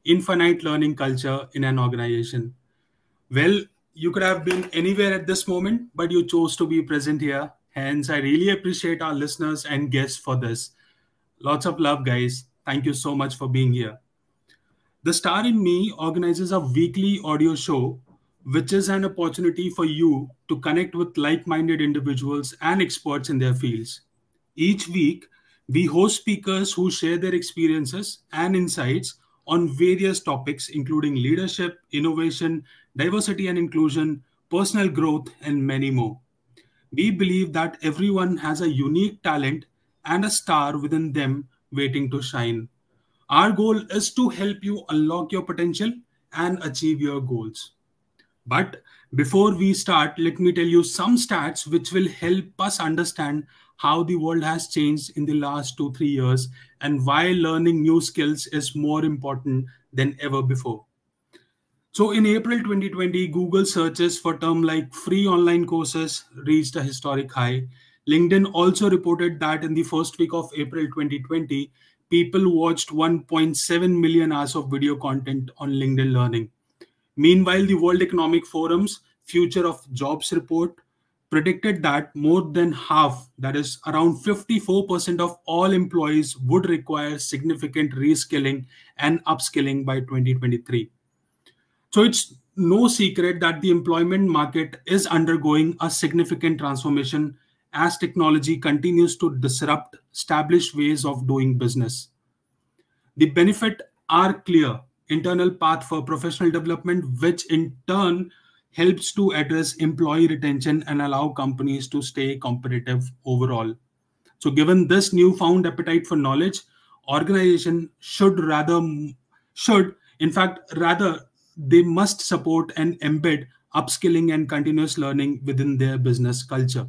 infinite learning culture in an organization. Well, you could have been anywhere at this moment, but you chose to be present here. Hence, I really appreciate our listeners and guests for this. Lots of love, guys. Thank you so much for being here. The Star in Me organizes a weekly audio show, which is an opportunity for you to connect with like minded individuals and experts in their fields. Each week, we host speakers who share their experiences and insights on various topics, including leadership, innovation, diversity and inclusion, personal growth, and many more. We believe that everyone has a unique talent and a star within them waiting to shine. Our goal is to help you unlock your potential and achieve your goals. But before we start, let me tell you some stats which will help us understand how the world has changed in the last 2, 3 years and why learning new skills is more important than ever before. So in April 2020, Google searches for term like free online courses reached a historic high. LinkedIn also reported that in the first week of April 2020, people watched 1.7 million hours of video content on LinkedIn Learning. Meanwhile, the World Economic Forum's Future of Jobs report predicted that more than half, that is around 54% of all employees would require significant reskilling and upskilling by 2023. So it's no secret that the employment market is undergoing a significant transformation as technology continues to disrupt established ways of doing business. The benefits are clear: internal path for professional development, which in turn helps to address employee retention and allow companies to stay competitive overall. So given this newfound appetite for knowledge, organization should in fact rather they must support and embed upskilling and continuous learning within their business culture.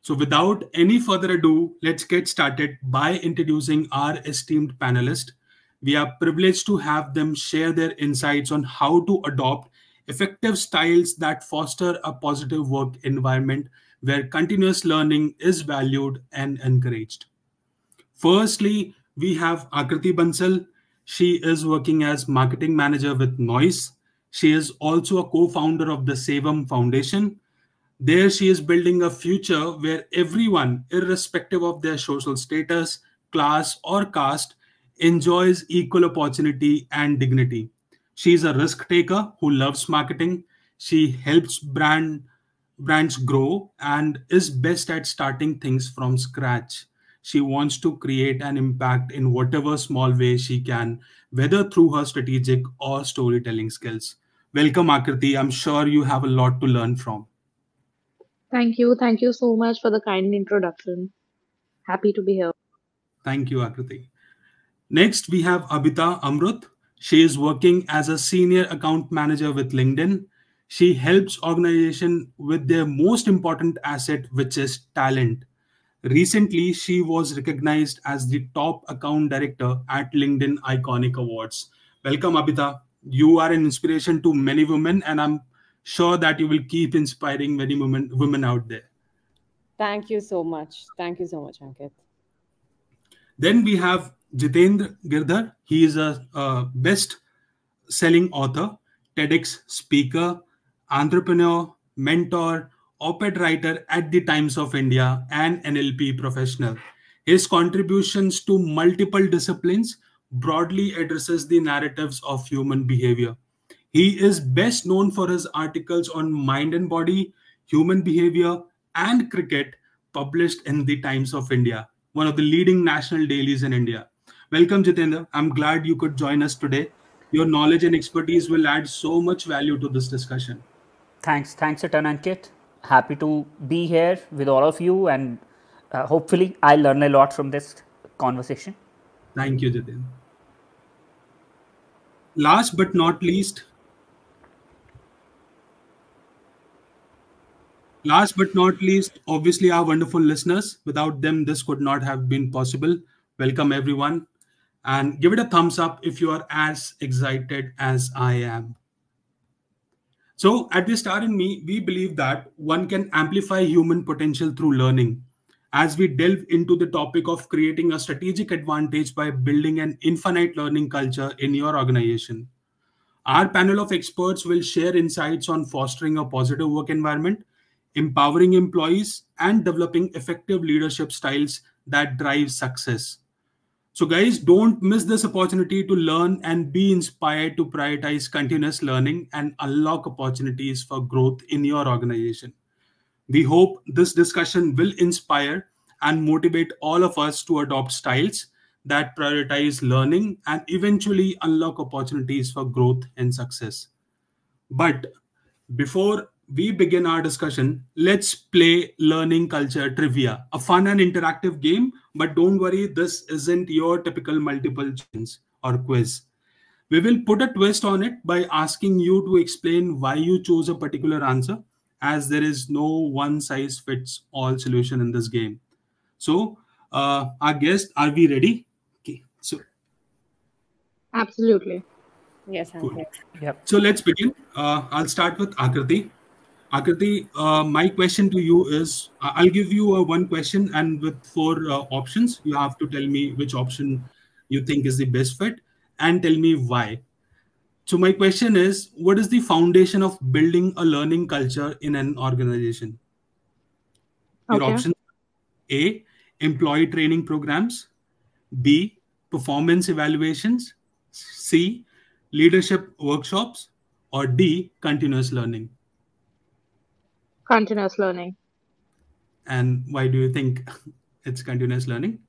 So without any further ado, let's get started by introducing our esteemed panelists. We are privileged to have them share their insights on how to adopt effective styles that foster a positive work environment where continuous learning is valued and encouraged. Firstly, we have Akriti Bansal. She is working as marketing manager with Noise. She is also a co-founder of the Sevam Foundation. There, she is building a future where everyone, irrespective of their social status, class, or caste, enjoys equal opportunity and dignity. She is a risk taker who loves marketing. She helps brands grow and is best at starting things from scratch. She wants to create an impact in whatever small way she can, whether through her strategic or storytelling skills. Welcome, Akriti. I'm sure you have a lot to learn from. Thank you. Thank you so much for the kind introduction. Happy to be here. Thank you, Akriti. Next, we have Abita Amrut. She is working as a senior account manager with LinkedIn. She helps organizations with their most important asset, which is talent. Recently, she was recognized as the top account director at LinkedIn Iconic Awards. Welcome, Abita. You are an inspiration to many women, and I'm sure that you will keep inspiring many women out there. Thank you so much. Thank you so much, Ankit. Then we have Jitendra Girdhar. He is a best-selling author, TEDx speaker, entrepreneur, mentor, op-ed writer at the Times of India, and NLP professional. His contributions to multiple disciplines broadly addresses the narratives of human behavior. He is best known for his articles on mind and body, human behavior, and cricket, published in the Times of India, one of the leading national dailies in India. Welcome, Jitendra. I'm glad you could join us today. Your knowledge and expertise will add so much value to this discussion. Thanks a ton, Ankit. Happy to be here with all of you, and hopefully, I learn a lot from this conversation. Thank you, Jitendra. Last but not least, obviously, our wonderful listeners. Without them, this could not have been possible. Welcome, everyone. And give it a thumbs up if you are as excited as I am. So, at the Star in Me, we believe that one can amplify human potential through learning. as we delve into the topic of creating a strategic advantage by building an infinite learning culture in your organization. Our panel of experts will share insights on fostering a positive work environment, empowering employees, and developing effective leadership styles that drive success. So, guys, don't miss this opportunity to learn and be inspired to prioritize continuous learning and unlock opportunities for growth in your organization. We hope this discussion will inspire and motivate all of us to adopt styles that prioritize learning and eventually unlock opportunities for growth and success. But before we begin our discussion, let's play learning culture trivia, a fun and interactive game. But don't worry, this isn't your typical multiple choice or quiz. We will put a twist on it by asking you to explain why you chose a particular answer, as there is no one size fits all solution in this game. So, our guest, are we ready? Okay, so Absolutely. Yes, cool. Ankit. Yep. So let's begin. I'll start with Akriti. Akriti, my question to you is, I'll give you one question and with four options. You have to tell me which option you think is the best fit and tell me why. So my question is, what is the foundation of building a learning culture in an organization? Your Okay. options: A, employee training programs; B, performance evaluations; C, leadership workshops; or D, continuous learning. Continuous learning. And why do you think it's continuous learning?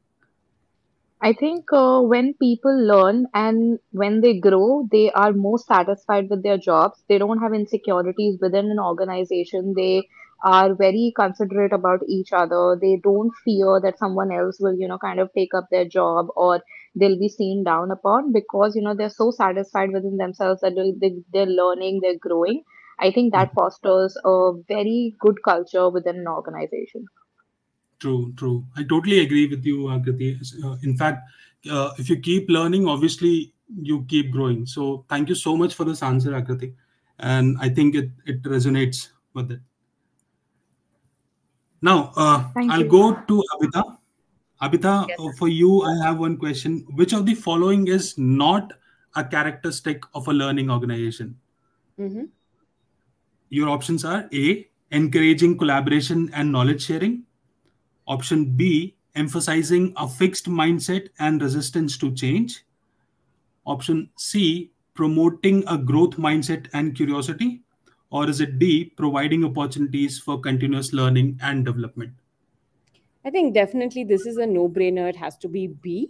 I think when people learn and when they grow, they are more satisfied with their jobs. They don't have insecurities within an organization. They are very considerate about each other. They don't fear that someone else will, kind of take up their job or they'll be seen down upon because, they're so satisfied within themselves that they're learning, they're growing. I think that fosters a very good culture within an organization. True, true. I totally agree with you, Akriti. In fact, if you keep learning, obviously you keep growing. So thank you so much for this answer, Akriti. And I think it resonates with it. Now, Thank I'll you. go to Abhita. Abhita, for you, I have one question. Which of the following is not a characteristic of a learning organization? Mm-hmm. Your options are: A, encouraging collaboration and knowledge sharing; option B, emphasizing a fixed mindset and resistance to change; option C, promoting a growth mindset and curiosity; or is it D, providing opportunities for continuous learning and development? I think definitely this is a no-brainer. It has to be B,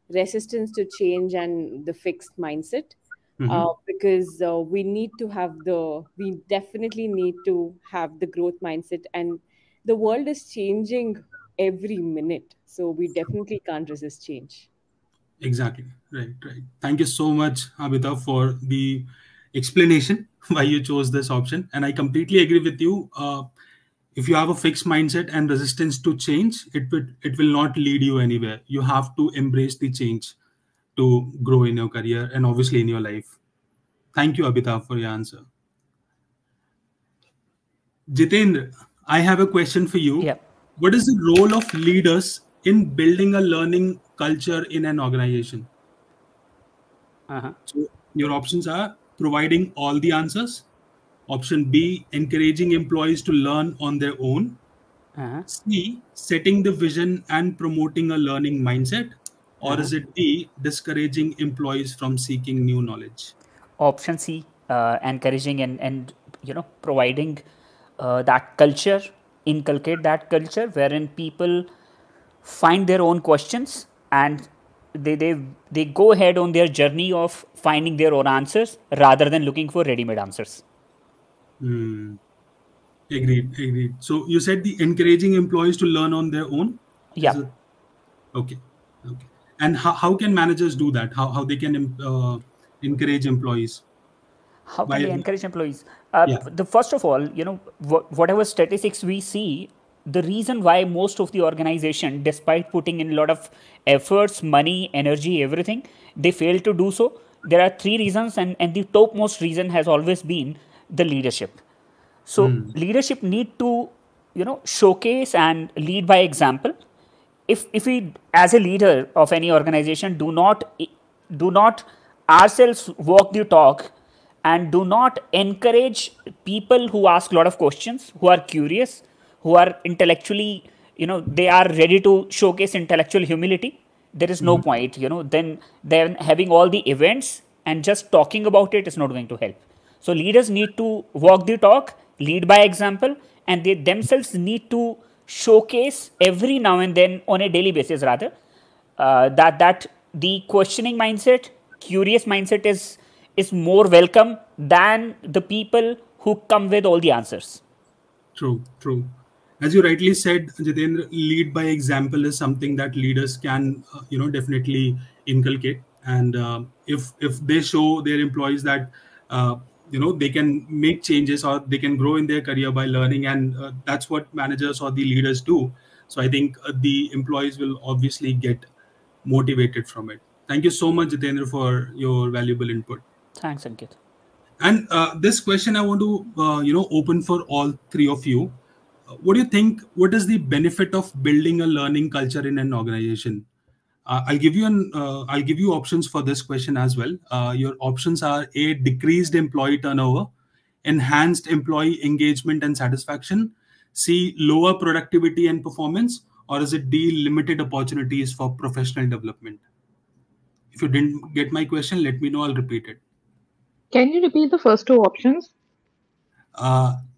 resistance to change and the fixed mindset. Mhm. Because we definitely need to have the growth mindset, and the world is changing every minute. So we definitely can't resist change. Exactly. Right, right. Thank you so much, Abhita, for the explanation why you chose this option. And I completely agree with you. If you have a fixed mindset and resistance to change, it will not lead you anywhere. You have to embrace the change to grow in your career and obviously in your life. Thank you, Abhita, for your answer. Jitendra, I have a question for you. Yep. What is the role of leaders in building a learning culture in an organization? Uh-huh. So your options are: providing all the answers; option B, encouraging employees to learn on their own; Uh-huh. C, setting the vision and promoting a learning mindset; or Uh-huh. is it D, discouraging employees from seeking new knowledge? Option C, encouraging and providing that culture, inculcate that culture wherein people find their own questions and they go ahead on their journey of finding their own answers rather than looking for ready-made answers. Hmm. Agreed, agreed. So you said the encouraging employees to learn on their own. Is Yeah. it okay? Okay. And how can managers do that? How they can encourage employees? How can By they encourage employees? Yeah. The first of all, whatever statistics we see, the reason why most of the organization, despite putting in a lot of efforts, money, energy, everything, they fail to do so. There are three reasons, and the topmost reason has always been the leadership. So Hmm. leadership need to showcase and lead by example. If we, as a leader of any organization, do not ourselves walk the talk and do not encourage people who ask a lot of questions, who are curious, who are intellectually, they are ready to showcase intellectual humility, there is no Mhm. point. Then having all the events and just talking about it is not going to help. So leaders need to walk the talk, lead by example, and they themselves need to showcase every now and then, on a daily basis rather, that the questioning mindset, curious mindset is more welcome than the people who come with all the answers. True, true. As you rightly said, Jitendra, lead by example is something that leaders can, definitely inculcate. And if they show their employees that, they can make changes or they can grow in their career by learning, and that's what managers or the leaders do. So I think the employees will obviously get motivated from it. Thank you so much, Jitendra, for your valuable input. Thanks, Ankit. And this question I want to, open for all three of you. What do you think? What is the benefit of building a learning culture in an organization? I'll give you options for this question as well. Your options are: A, decreased employee turnover; enhanced employee engagement and satisfaction; C, lower productivity and performance; or is it D, limited opportunities for professional development? If you didn't get my question, let me know. I'll repeat it. Can you repeat the first two options?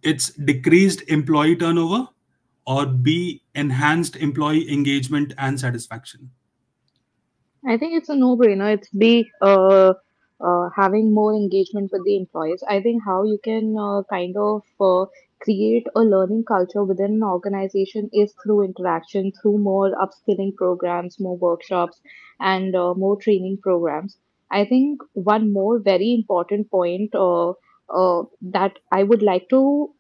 It's decreased employee turnover, or B, enhanced employee engagement and satisfaction. I think it's a no-brainer. It's having more engagement with the employees. I think how you can kind of create a learning culture within an organization is through interaction, through more upskilling programs, more workshops, and more training programs. I think one more very important point that I would like to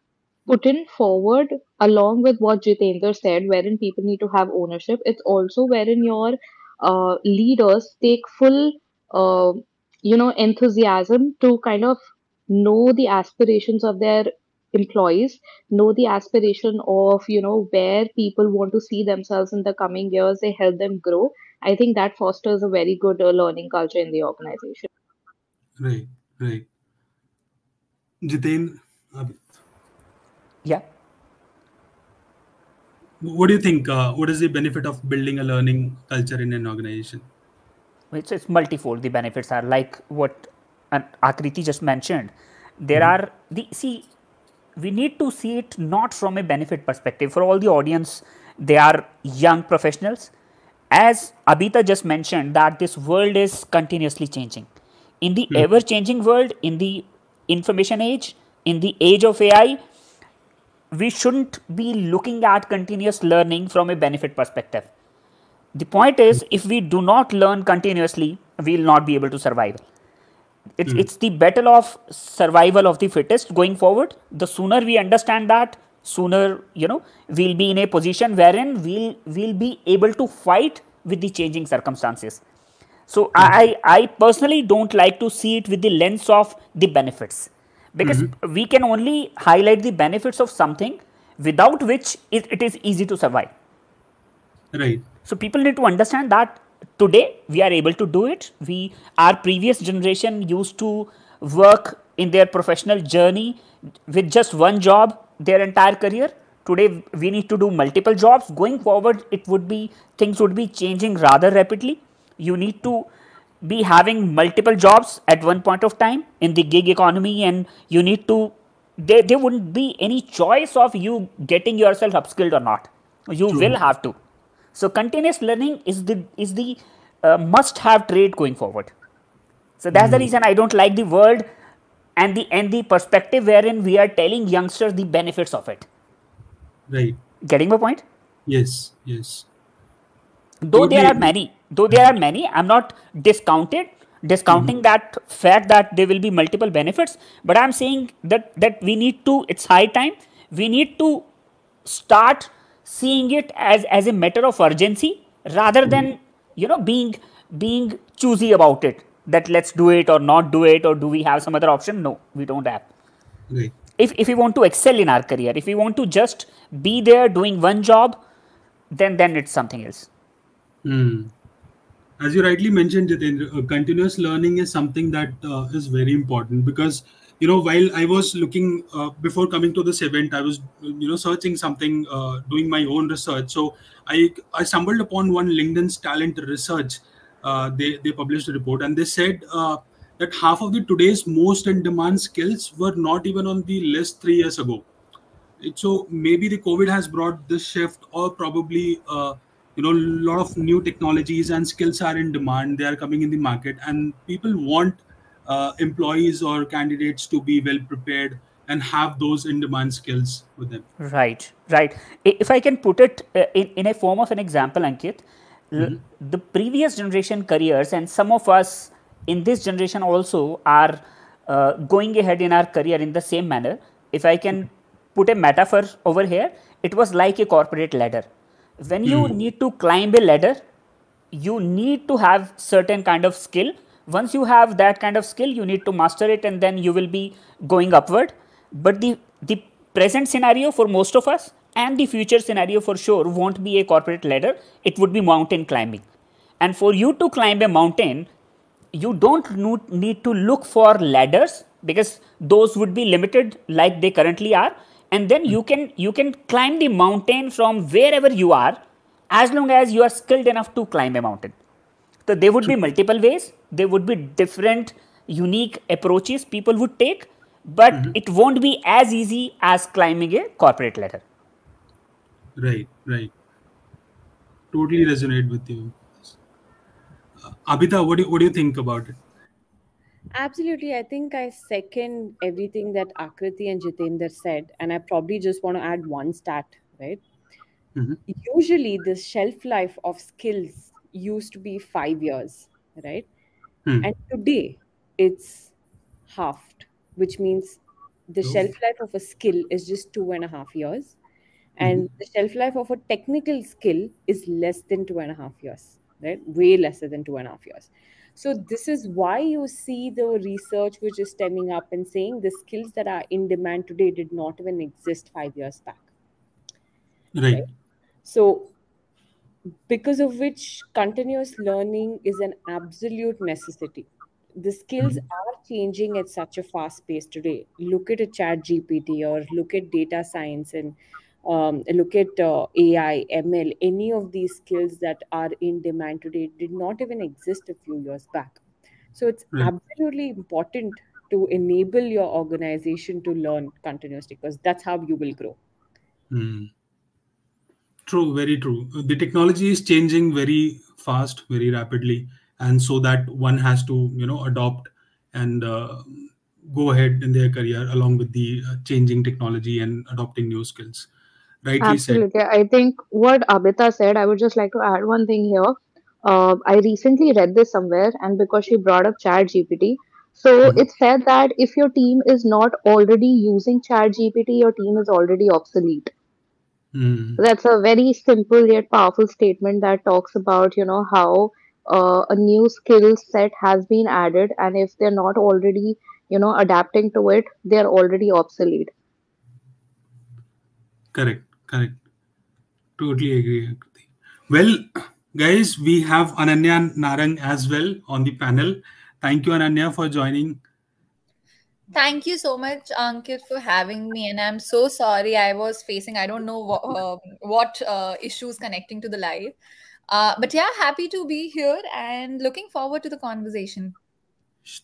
put in forward along with what Jitendra said, wherein people need to have ownership. It's also wherein your leaders take full, uh, enthusiasm to kind of know the aspirations of their employees, know the aspiration of, where people want to see themselves in the coming years. They help them grow. I think that fosters a very good learning culture in the organization. Right, right. Jiten, Yeah. what do you think? What is the benefit of building a learning culture in an organization? It's multifold. The benefits are like what Akriti just mentioned. There Mhm. are the see, we need to see it not from a benefit perspective. For all the audience, they are young professionals. As Abita just mentioned, that this world is continuously changing. In the Mhm. ever changing world, in the information age, in the age of AI, we shouldn't be looking at continuous learning from a benefit perspective. The point is, if we do not learn continuously, we will not be able to survive. Mhm. It's the battle of survival of the fittest going forward. The sooner we understand that, sooner we'll be in a position wherein we'll be able to fight with the changing circumstances. So True. I personally don't like to see it with the lens of the benefits, because Mhm. we can only highlight the benefits of something without which it is easy to survive. Right. So people need to understand that today we are able to do it. Our previous generation used to work in their professional journey with just one job their entire career. Today we need to do multiple jobs. Going forward, things would be changing rather rapidly. You need to be having multiple jobs at one point of time in the gig economy, and you need to there wouldn't be any choice of you getting yourself upskilled or not. You will True. have to. So continuous learning is the must have trait going forward. So that's the Mhm. reason I don't like the word and the perspective wherein we are telling youngsters the benefits of it. Right. Getting my point? Yes. Yes. Though there Totally are agree. many, though there are many, I'm not discounting Mhm. that fact that there will be multiple benefits, but I'm saying that we need to. It's high time we need to start seeing it as a matter of urgency rather Mhm. than being choosy about it. That let's do it or not do it, or do we have some other option? No, we don't have. Right. if we want to excel in our career, if we want to just be there doing one job, then it's something else. Hmm. As you rightly mentioned, Jitendra, continuous learning is something that is very important because, while I was looking before coming to this event, I was searching something, doing my own research. So I stumbled upon one LinkedIn's talent research. They published a report, and they said that half of the today's most in demand skills were not even on the list 3 years ago. So maybe the COVID has brought this shift, or probably a lot of new technologies and skills are in demand. They are coming in the market, and people want employees or candidates to be well prepared and have those in demand skills with them. Right, right. If I can put it in a form of an example, Ankit, Hmm. the previous generation careers and some of us in this generation also are going ahead in our career in the same manner. If I can put a metaphor over here, it was like a corporate ladder. When you Hmm. need to climb a ladder, you need to have certain kind of skill. Once you have that kind of skill, you need to master it, and then you will be going upward. But the present scenario for most of us and the future scenario for sure won't be a corporate ladder. It would be mountain climbing. And for you to climb a mountain, you don't need to look for ladders, because those would be limited like they currently are. And then you can climb the mountain from wherever you are, as long as you are skilled enough to climb a mountain. So there would be True. multiple ways, there would be different unique approaches people would take, but Mhm. it won't be as easy as climbing a corporate ladder. Right, right. Totally resonate with you. Abhita, what do you think about it? Absolutely. I think I second everything that Akriti and Jitendra said, and I probably just want to add one stat, right? Hmm. Usually, the shelf life of skills used to be 5 years, right? Hmm. And today it's halved, which means the Oh. shelf life of a skill is just 2.5 years, Hmm. and the shelf life of a technical skill is less than 2.5 years, right? Way lesser than 2.5 years. So this is why you see the research which is stemming up and saying the skills that are in demand today did not even exist 5 years back, Right. right? So because of which continuous learning is an absolute necessity. The skills Hmm. are changing at such a fast pace today. Look at a chat GPT, or look at data science, and look at AI, ML. Any of these skills that are in demand today did not even exist a few years back. So it's Right. absolutely important to enable your organization to learn continuously, because that's how you will grow. Hmm. True, very true. The technology is changing very fast, very rapidly, and so that one has to, adopt and go ahead in their career along with the changing technology and adopting new skills. Rightly said. Absolutely. I think what Abita said, I would just like to add one thing here. I recently read this somewhere, and because she brought up Chat GPT, so Mhm. it said that if your team is not already using Chat GPT, your team is already obsolete. Hmm. That's a very simple yet powerful statement that talks about, how a new skill set has been added, and if they're not already, adapting to it, they're already obsolete. Correct, correct. Totally agree. Akriti. Well, guys, we have Ananya and Narang as well on the panel. Thank you, Ananya, for joining. Thank you so much, Ankit, for having me. And I'm so sorry I was facing, I don't know what issues connecting to the live. But yeah, happy to be here and looking forward to the conversation.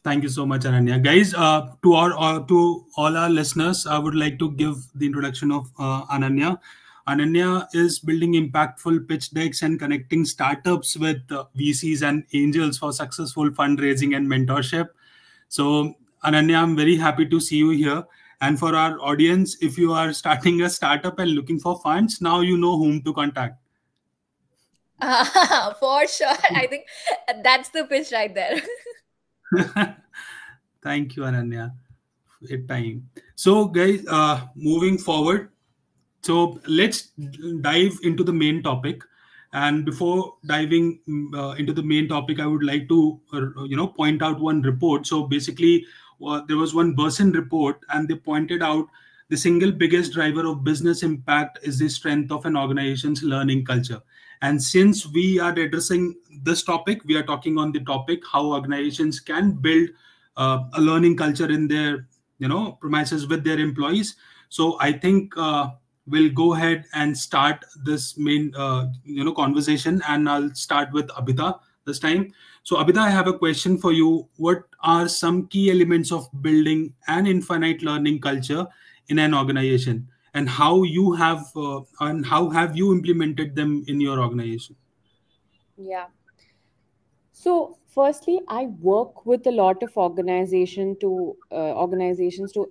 Thank you so much, Ananya. Guys, to all our listeners, I would like to give the introduction of Ananya. Ananya is building impactful pitch decks and connecting startups with VCs and angels for successful fundraising and mentorship. So, Ananya, I'm very happy to see you here. And for our audience, if you are starting a startup and looking for funds, now you know whom to contact. For sure. I think that's the pitch right there. Thank you, Ananya. It time. So, guys, moving forward, so let's dive into the main topic. And before diving into the main topic, I would like to, point out one report. So basically, there was one Burson report, and they pointed out the single biggest driver of business impact is the strength of an organization's learning culture. And since we are addressing this topic, we are talking on the topic how organizations can build a learning culture in their premises with their employees. So I think we'll go ahead and start this main conversation, and I'll start with Abhita this time. So Abhita, I have a question for you. What are some key elements of building an infinite learning culture in an organization, and how have you implemented them in your organization? Yeah. So, firstly, I work with a lot of organizations to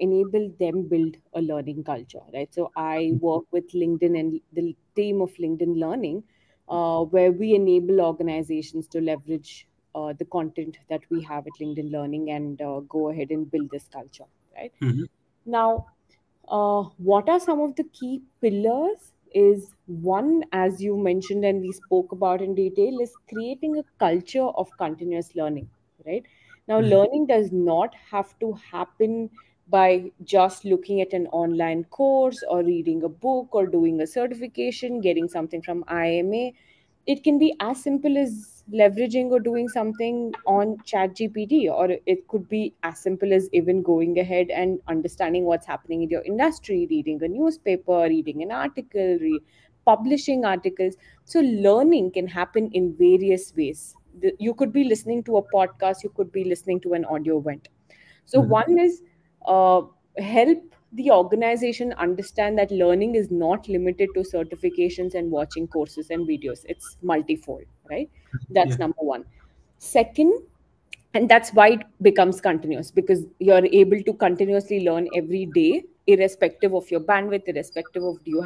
enable them build a learning culture, right? So, I work with LinkedIn and the team of LinkedIn Learning, where we enable organizations to leverage the content that we have at LinkedIn Learning and go ahead and build this culture, right? Mm-hmm. Now, what are some of the key pillars? Is one, as you mentioned and we spoke about in detail, is creating a culture of continuous learning, right? Now, Right. learning does not have to happen by just looking at an online course or reading a book or doing a certification, getting something from IMA. It can be as simple as leveraging or doing something on ChatGPT, or it could be as simple as even going ahead and understanding what's happening in your industry, reading a newspaper, reading an article, publishing articles. So learning can happen in various ways. You could be listening to a podcast, you could be listening to an audio event. So Mm-hmm. one is uh, help the organization understand that learning is not limited to certifications and watching courses and videos. It's multifold, right? That's Yeah. number one. Second, and that's why it becomes continuous, because you're able to continuously learn every day, irrespective of your bandwidth, irrespective of do you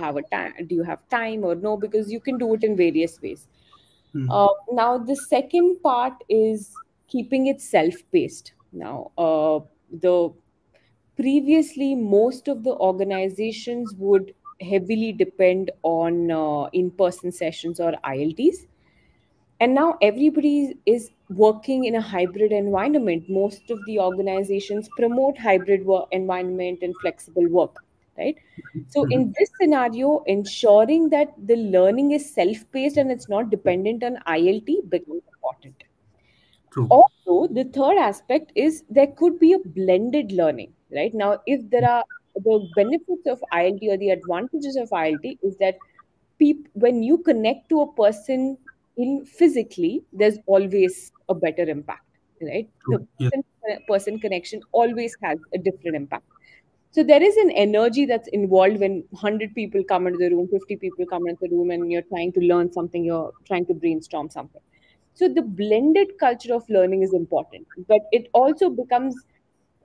have time or no, because you can do it in various ways. Mm-hmm. Now, the second part is keeping it self-paced. Now, the previously most of the organizations would heavily depend on in-person sessions or ILTs, and now everybody is working in a hybrid environment. Most of the organizations promote hybrid work environment and flexible work, right? So Mm-hmm. in this scenario, ensuring that the learning is self-paced and it's not dependent on ILT becomes important. True. Also, the third aspect is there could be a blended learning, right? Now, if there are the benefits of ILT or the advantages of ILT is that when you connect to a person in physically, there's always a better impact, right? The True. Yeah. person connection always has a different impact. So there is an energy that's involved when 100 people come into the room, 50 people come into the room, and you're trying to learn something, you're trying to brainstorm something. So the blended culture of learning is important, but it also becomes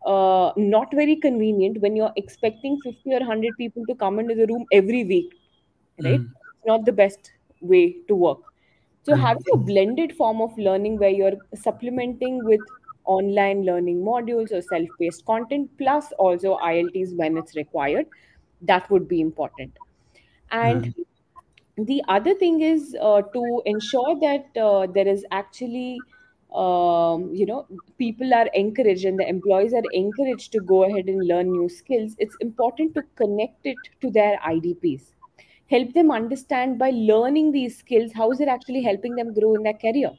not very convenient when you're expecting 50 or 100 people to come into the room every week, right? Mm. It's not the best way to work. So Right. having a blended form of learning where you're supplementing with online learning modules or self-paced content plus also ILTs when it's required, that would be important. And Mm. the other thing is to ensure that there is actually people are encouraged and the employees are encouraged to go ahead and learn new skills. It's important to connect it to their IDPs, help them understand by learning these skills how is it actually helping them grow in their career.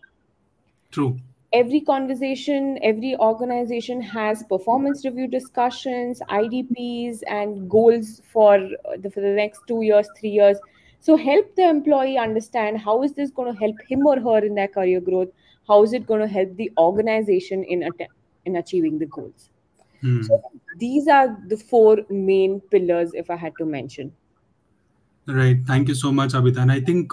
True. Every conversation, every organization has performance review discussions, IDPs, and goals for the next 2 years, 3 years. So help the employee understand how is this going to help him or her in their career growth? How is it going to help the organization in achieving the goals? So Mm. these are the four main pillars, if I had to mention. Right. Thank you so much, Abhita. And I think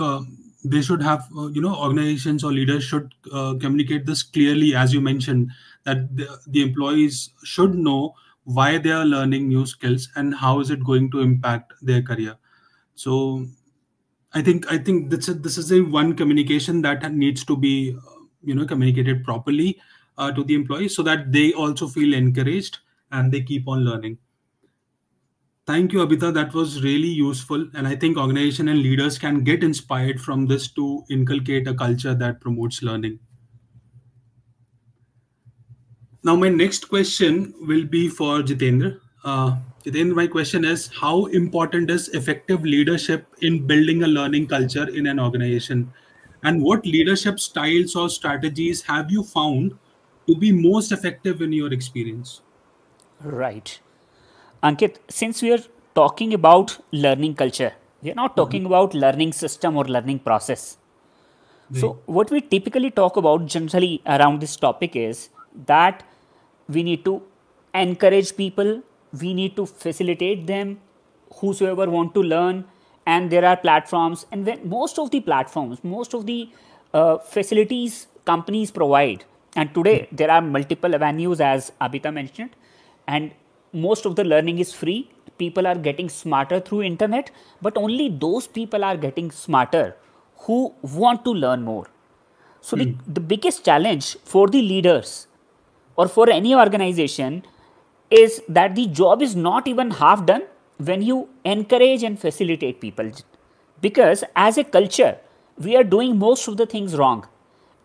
they should have, organizations or leaders should communicate this clearly, as you mentioned, that the employees should know why they are learning new skills and how is it going to impact their career. So I think this is a one communication that needs to be communicated properly to the employees so that they also feel encouraged and they keep on learning. Thank you, Abhita. That was really useful. And I think organization and leaders can get inspired from this to inculcate a culture that promotes learning. Now, my next question will be for Jitendra. Jitendra, my question is, how important is effective leadership in building a learning culture in an organization? And what leadership styles or strategies have you found to be most effective in your experience? Right. Ankit, since we are talking about learning culture, we are not Mhm. talking about learning system or learning process. Right. So, what we typically talk about generally around this topic is that we need to encourage people, we need to facilitate them, whosoever want to learn, and there are platforms, and when most of the platforms, most of the facilities companies provide, and today there are multiple avenues as Abhita mentioned, and most of the learning is free. People are getting smarter through internet, but only those people are getting smarter who want to learn more. So Hmm. the biggest challenge for the leaders or for any organization is that the job is not even half done when you encourage and facilitate people. Because as a culture, we are doing most of the things wrong.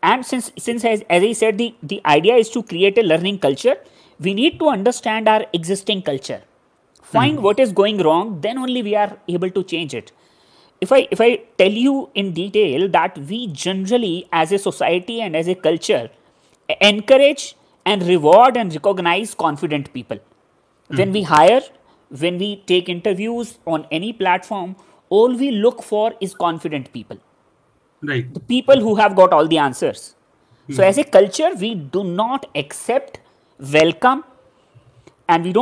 And since as I said, the idea is to create a learning culture, we need to understand our existing culture, find Hmm. what is going wrong, then only we are able to change it. If I tell you in detail that we generally as a society and as a culture encourage and reward and recognize confident people. When Hmm. we hire, when we take interviews on any platform, all we look for is confident people, Right. the people who have got all the answers. So Hmm. as a culture, we do not accept, welcome, and we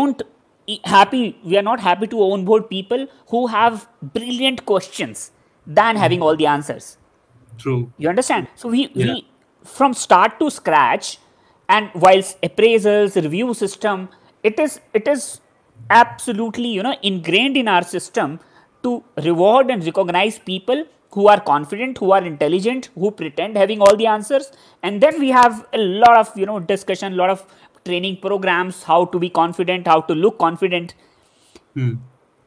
are not happy to onboard people who have brilliant questions than Hmm. having all the answers. True. You understand? So we Yeah. we from start to scratch, and whilst appraisals, review system, it is absolutely ingrained in our system to reward and recognize people who are confident, who are intelligent, who pretend having all the answers, and then we have a lot of discussion, a lot of training programs, how to be confident, how to look confident. Hmm.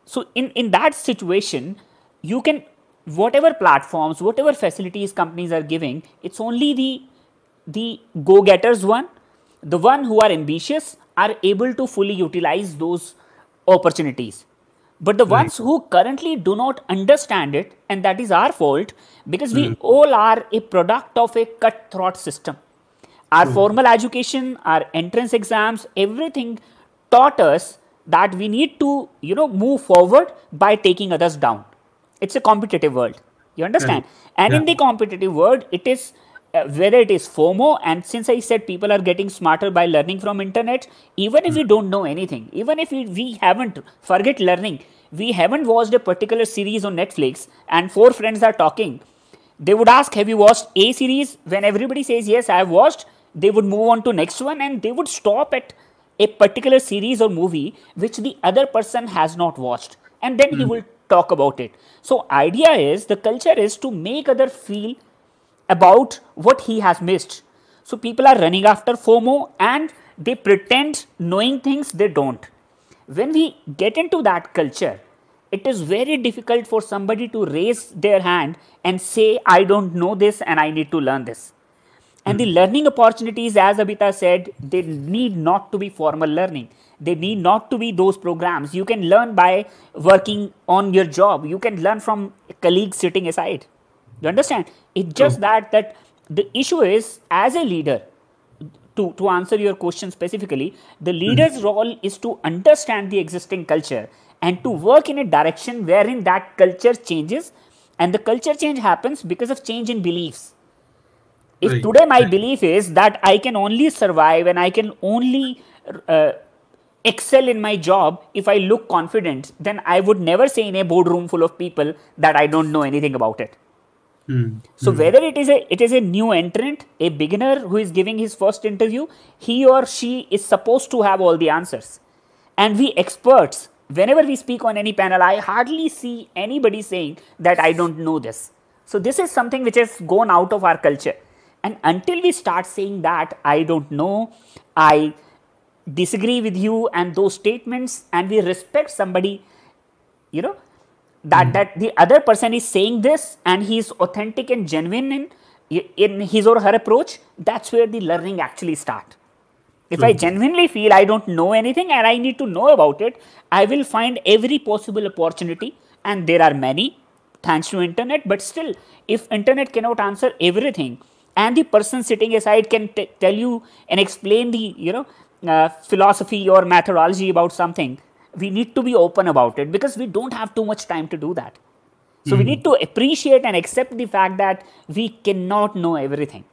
So in that situation, you can, whatever platforms, whatever facilities companies are giving, it's only the go getters one, the one who are ambitious are able to fully utilize those opportunities. But the Right. ones who currently do not understand it, and that is our fault, because we Hmm. all are a product of a cutthroat system. Our True. formal education, our entrance exams, everything taught us that we need to, move forward by taking others down. It's a competitive world. You understand? Correct. And Yeah. in the competitive world, it is whether it is FOMO, and since I said people are getting smarter by learning from internet, even if Hmm. we don't know anything, even if we haven't, forget learning, we haven't watched a particular series on Netflix, and four friends are talking, they would ask, have you watched A series? When everybody says yes, I have watched, they would move on to next one, and they would stop at a particular series or movie which the other person has not watched, and then he Hmm. will talk about it. So idea is, the culture is to make other feel about what he has missed. So people are running after FOMO, and they pretend knowing things they don't. When we get into that culture, it is very difficult for somebody to raise their hand and say, I don't know this and I need to learn this. And the Hmm. learning opportunities, as Abhita said, they need not to be formal learning. They need not to be those programs. You can learn by working on your job. You can learn from colleagues sitting aside. You understand? It's just True. that the issue is, as a leader, to answer your question specifically, the Hmm. leader's role is to understand the existing culture and to work in a direction wherein that culture changes, and the culture change happens because of change in beliefs. If Right. today my belief is that I can only survive and I can only uh, excel in my job if I look confident, then I would never say in a boardroom full of people that I don't know anything about it. Hmm. So Hmm. whether it is a new entrant, a beginner who is giving his first interview, he or she is supposed to have all the answers. And we experts, whenever we speak on any panel, I hardly see anybody saying that I don't know this. So this is something which has gone out of our culture. And until we start saying that I don't know, I disagree with you and those statements, and we respect somebody, you know that Hmm. that the other person is saying this and he is authentic and genuine in his or her approach, that's where the learning actually start. If I True. genuinely feel I don't know anything and I need to know about it, I will find every possible opportunity, and there are many thanks to internet. But still, if internet cannot answer everything, and the person sitting aside can tell you and explain the philosophy or methodology about something, we need to be open about it, because we don't have too much time to do that. So we need Hmm. to appreciate and accept the fact that we cannot know everything.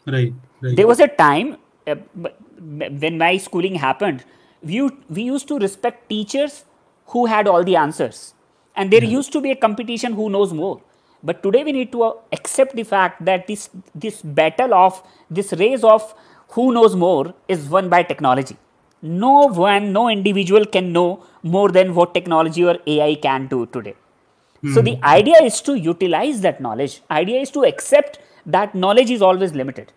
Right. Right. There was a time when my schooling happened, we used to respect teachers who had all the answers, and there Yeah. used to be a competition who knows more. But today we need to accept the fact that this battle of this race of who knows more is won by technology. No individual can know more than what technology or AI can do today. So the Hmm. idea is to utilize that knowledge. Idea is to accept that knowledge is always limited.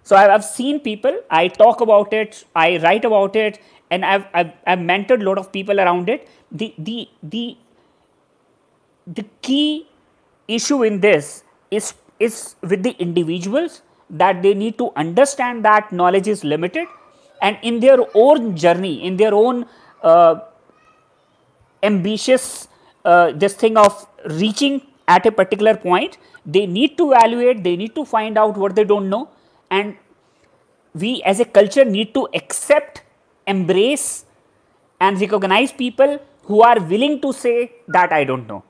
So I've seen people, I talk about it, I write about it, and I've mentored a lot of people around it. The key issue in this is with the individuals, that they need to understand that knowledge is limited, and in their own journey, in their own uh, ambitious this thing of reaching at a particular point, they need to evaluate, they need to find out what they don't know, and we as a culture need to accept, embrace, and recognize people who are willing to say that I don't know.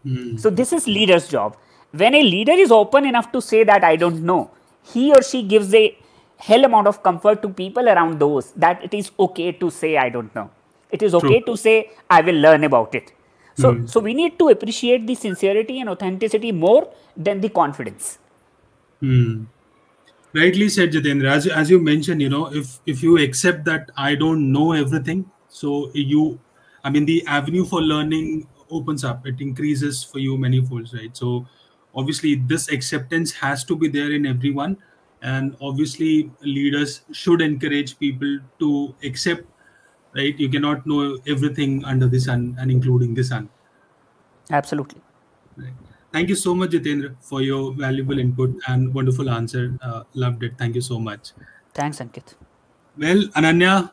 Hmm. So this is leader's job. When a leader is open enough to say that I don't know, he or she gives a hell amount of comfort to people around those, that it is okay to say I don't know. It is True. okay to say I will learn about it. So, Hmm. so we need to appreciate the sincerity and authenticity more than the confidence. Hmm. Rightly said, Jitendra. As you mentioned, if you accept that I don't know everything, so I mean, the avenue for learning opens up. It increases for you many folds, right? So obviously, this acceptance has to be there in everyone, and obviously, leaders should encourage people to accept. Right? You cannot know everything under the sun, and including the sun. Absolutely. Right. Thank you so much, Jitendra, for your valuable input and wonderful answer. Loved it. Thank you so much. Thanks, Ankit. Well, Ananya,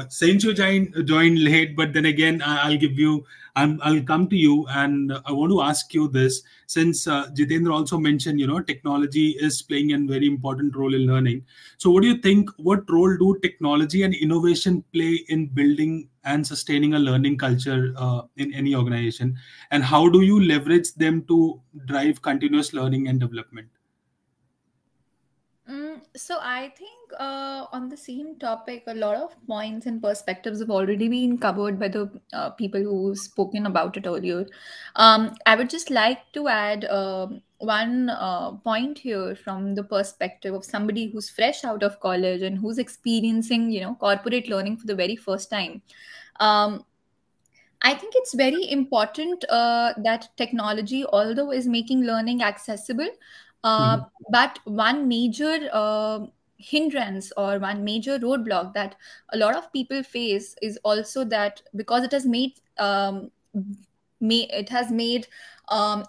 since you joined late, but then again, I'll give you, I'll come to you, and I want to ask you this. Since Jitendra also mentioned, technology is playing a very important role in learning. So, what do you think? What role do technology and innovation play in building and sustaining a learning culture in any organization? And how do you leverage them to drive continuous learning and development? So I think on the same topic, a lot of points and perspectives have already been covered by the people who've spoken about it earlier. I would just like to add one point here from the perspective of somebody who's fresh out of college and who's experiencing, corporate learning for the very first time. Um, I think it's very important that technology, although is making learning accessible, uh, Mhm. but one major hindrance or one major roadblock that a lot of people face is also that because it has made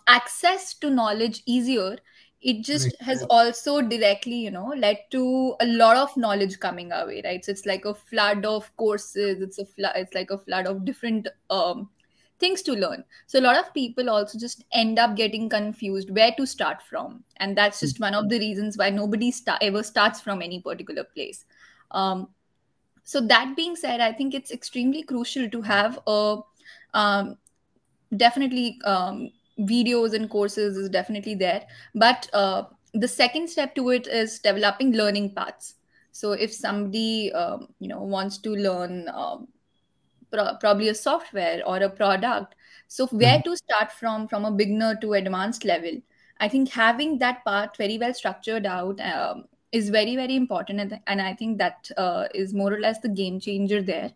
access to knowledge easier. It Right. just has also directly, led to a lot of knowledge coming our way, right? So it's like a flood of courses. It's like a flood of different things to learn. So a lot of people also just end up getting confused where to start from, and that's just one of the reasons why nobody ever starts from any particular place. Um, so that being said, I think it's extremely crucial to have a um, definitely videos and courses is definitely there, but the second step to it is developing learning paths. So if somebody wants to learn probably a software or a product, so where Mhm. to start from a beginner to advanced level, I think having that part very well structured out is very very important, and I think that is more or less the game changer there.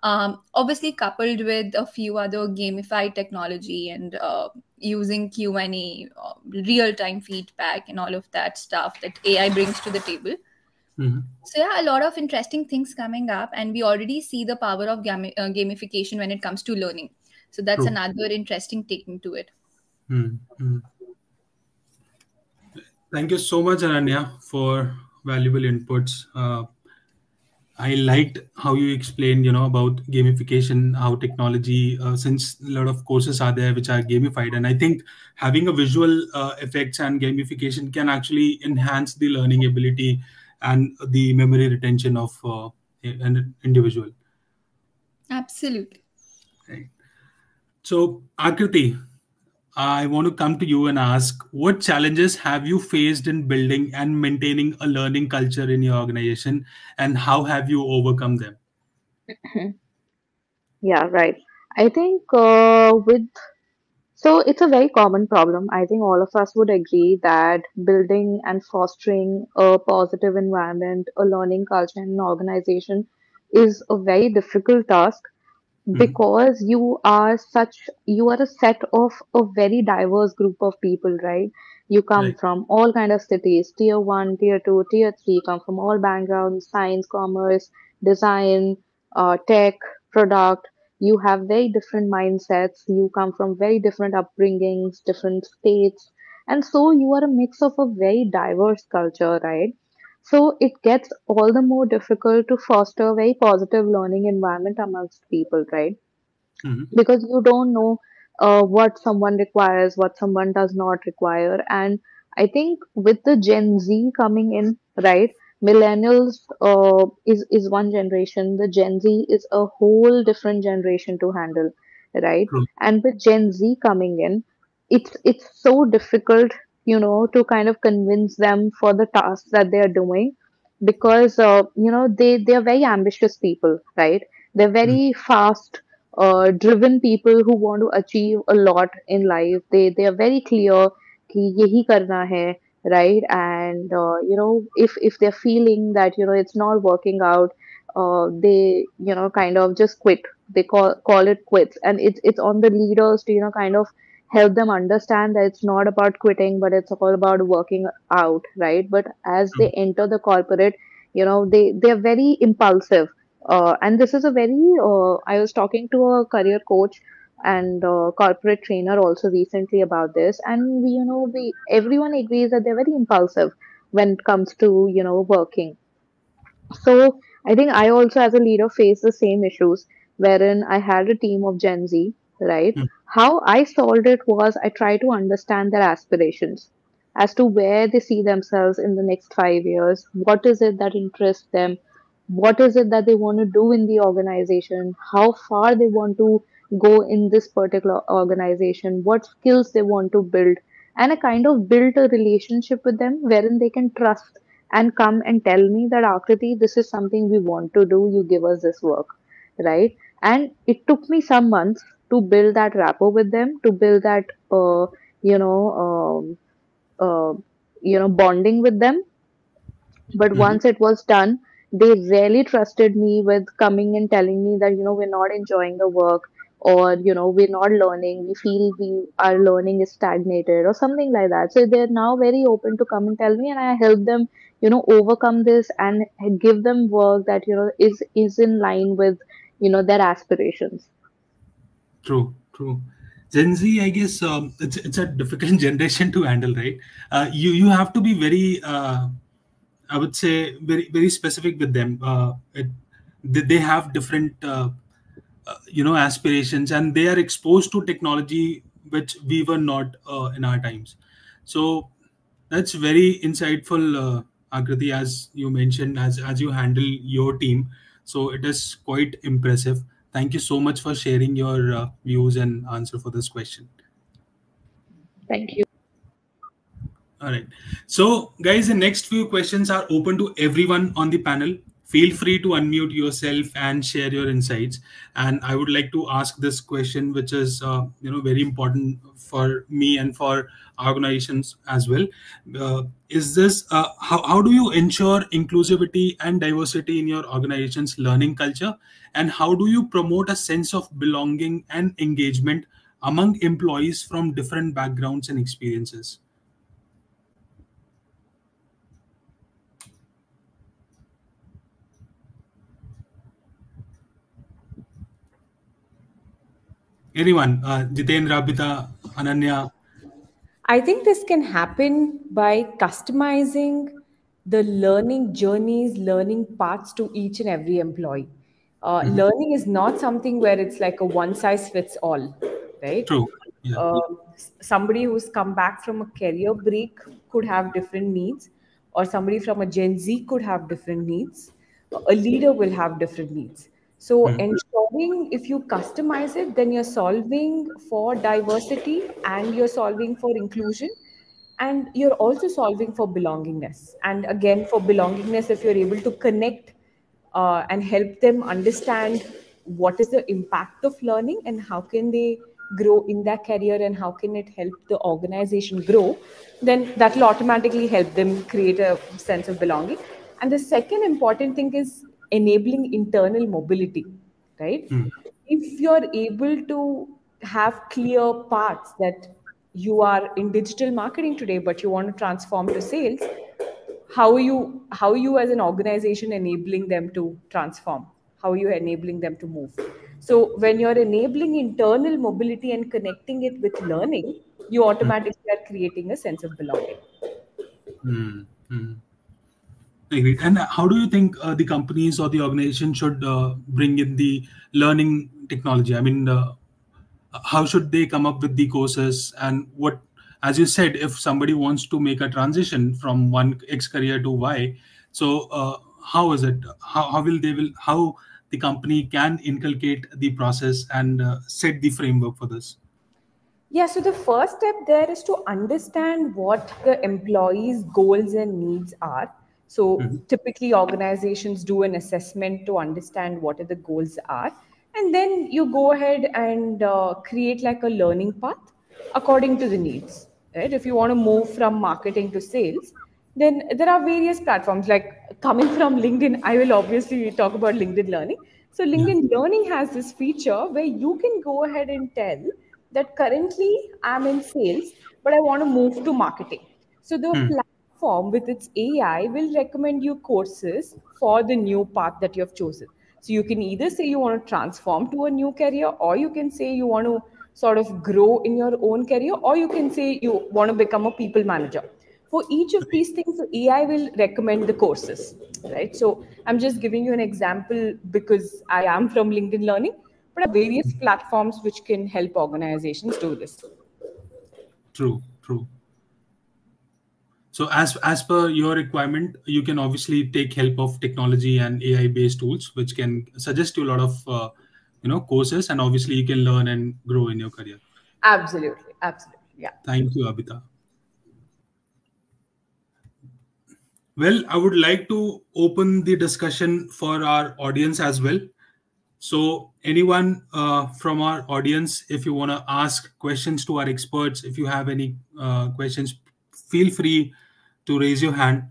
Obviously coupled with a few other gamified technology and using Q&A, real-time feedback and all of that stuff that AI brings to the table. Mhm. So yeah, a lot of interesting things coming up, and we already see the power of gamification when it comes to learning. So that's True. another interesting taking to it. Mhm. Mhm. Thank you so much, Ananya, for valuable inputs. I liked how you explained, about gamification, how technology, since a lot of courses are there which are gamified, and I think having a visual effects and gamification can actually enhance the learning ability and the memory retention of an individual. Absolutely. Right. So, Akriti, I want to come to you and ask, what challenges have you faced in building and maintaining a learning culture in your organization, and how have you overcome them? Yeah, right. I think so it's a very common problem. I think all of us would agree that building and fostering a positive environment, a learning culture in an organization is a very difficult task Mhm. because you are a set of a very diverse group of people, right? You come Right. from all kind of cities, tier 1, tier 2, tier 3, come from all backgrounds, science, commerce, design, tech, product. You have very different mindsets, you come from very different upbringings, different states, and so you are a mix of a very diverse culture, right? So it gets all the more difficult to foster a very positive learning environment amongst people, right? Mhm. Because you don't know what someone requires, what someone does not require. And I think with the Gen Z coming in, right, millennials is one generation, the Gen Z is a whole different generation to handle, right? True. And with Gen Z coming in, it's so difficult, to kind of convince them for the tasks that they are doing, because they are very ambitious people, right? They're Mhm. very fast driven people who want to achieve a lot in life. They are very clear कि यही करना है, right? And if they're feeling that it's not working out, they kind of just quit. They call it quits, and it's on the leaders to kind of help them understand that it's not about quitting, but it's all about working out, right? But as they True. enter the corporate, they're very impulsive, and this is a very, I was talking to a career coach and corporate trainer also recently about this, and we everyone agrees that they're very impulsive when it comes to working. So I think I also, as a leader, face the same issues wherein I had a team of Gen Z, right? Mhm. How I solved it was I try to understand their aspirations as to where they see themselves in the next 5 years. What is it that interests them? What is it that they want to do in the organization? How far they want to go in this particular organization? What skills they want to build? And I kind of built a relationship with them wherein they can trust and come and tell me that Akriti, this is something we want to do. You give us this work, right? And it took me some months to build that rapport with them, to build that, you know, bonding with them. But Mhm. once it was done, they really trusted me with coming and telling me that, we're not enjoying the work, or, we're not learning. We feel our learning is stagnated or something like that. So they're now very open to come and tell me, and I help them, overcome this and give them work that, is in line with, their aspirations. True. True. Gen Z, I guess, it's a difficult generation to handle, right? You have to be very, I would say, very specific with them. They have different aspirations, and they are exposed to technology which we were not in our times. So that's very insightful, Akriti, as you mentioned, as you handle your team. So it is quite impressive. Thank you so much for sharing your views and answer for this question. Thank you. All right. So, guys, the next few questions are open to everyone on the panel. Feel free to unmute yourself and share your insights. And I would like to ask this question, which is, very important for me and for organizations as well. Is this how do you ensure inclusivity and diversity in your organization's learning culture? And how do you promote a sense of belonging and engagement among employees from different backgrounds and experiences? Anyone, Jitendra, Abhita, Ananya. I think this can happen by customizing the learning journeys, learning paths to each and every employee. Mhm. Learning is not something where it's like a one size fits all, right? True. Yeah. Somebody who's come back from a career break could have different needs, or somebody from a Gen Z could have different needs. A leader will have different needs. So, Mm. ensuring if you customize it, then you're solving for diversity and you're solving for inclusion, and you're also solving for belongingness. And again, for belongingness, if you're able to connect and help them understand what is the impact of learning and how can they grow in their career and how can it help the organization grow, then that will automatically help them create a sense of belonging. And the second important thing is enabling internal mobility, right? Mm. If you're able to have clear paths that you are in digital marketing today but you want to transform to sales, how are you as an organization enabling them to transform? How are you enabling them to move? So when you're enabling internal mobility and connecting it with learning, you Mm. automatically are creating a sense of belonging. Mm. Mm. Agreed. And how do you think the companies or the organization should bring in the learning technology? I mean, how should they come up with the courses, and what, as you said, if somebody wants to make a transition from one X career to Y, so how is it? How will they will how the company can inculcate the process and set the framework for this? Yeah, so the first step there is to understand what the employees' goals and needs are. So Mhm. typically organizations do an assessment to understand what are the goals are. And then you go ahead and create like a learning path according to the needs. Right? If you want to move from marketing to sales, then there are various platforms. Like coming from LinkedIn, I will obviously talk about LinkedIn Learning. So Yeah. LinkedIn Learning has this feature where you can go ahead and tell that currently I'm in sales, but I want to move to marketing. So the Hmm. platform with its AI will recommend you courses for the new path that you have chosen. So you can either say you want to transform to a new career, or you can say you want to sort of grow in your own career, or you can say you want to become a people manager. For each of these things, the AI will recommend the courses, right? So I'm just giving you an example because I am from LinkedIn Learning, but there are various platforms which can help organizations do this. True. True. So as per your requirement, you can obviously take help of technology and AI based tools, which can suggest you a lot of courses, and obviously you can learn and grow in your career. Absolutely, absolutely, yeah. Thank you, Abita. Well, I would like to open the discussion for our audience as well. So, anyone from our audience, if you want to ask questions to our experts, if you have any questions, feel free to raise your hand.